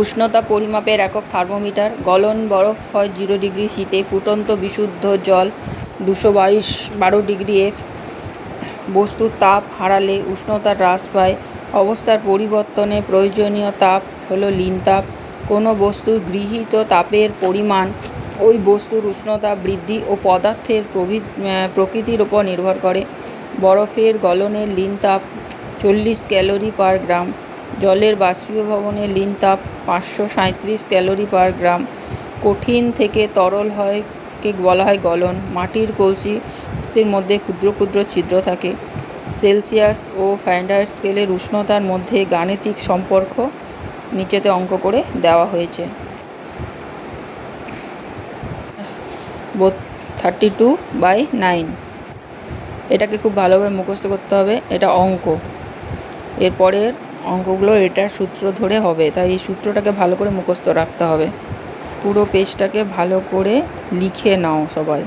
উষ্ণতা পরিমাপের একক থার্মোমিটার। গলন বরফ হয় 0 ডিগ্রি শীতে, ফুটন্ত বিশুদ্ধ জল 212 ডিগ্রি এফ। বস্তুর তাপ হারালে উষ্ণতা হ্রাস পায়। অবস্থার পরিবর্তনে প্রয়োজনীয় তাপ হলো লীন তাপ। কোনো বস্তুর গৃহীত তাপের পরিমাণ ওই বস্তুর উষ্ণতা বৃদ্ধি ও পদার্থের প্রকৃতির উপর নির্ভর করে। বরফের গলনের লীন তাপ 40 ক্যালোরি পার গ্রাম। জলের বাষ্পীভবনের লীন তাপ 537 ক্যালোরি পার গ্রাম। কঠিন থেকে তরল কে বলা হয় গলন। মাটির কলসির মধ্যে ক্ষুদ্র ক্ষুদ্র ছিদ্র থাকে। সেলসিয়াস ও ফারেনহাইট স্কেলের উষ্ণতার মধ্যে গাণিতিক সম্পর্ক নিচেতে অঙ্ক করে দেওয়া হয়েছে। 32/9। এটাকে খুব ভালোভাবে মুখস্থ করতে হবে। এটা অঙ্ক, এরপরের অঙ্কগুলো এটার সূত্র ধরে হবে, তাই এই সূত্রটাকে ভালো করে মুখস্থ রাখতে হবে। পুরো পেজটাকে ভালো করে লিখে নাও সবাই।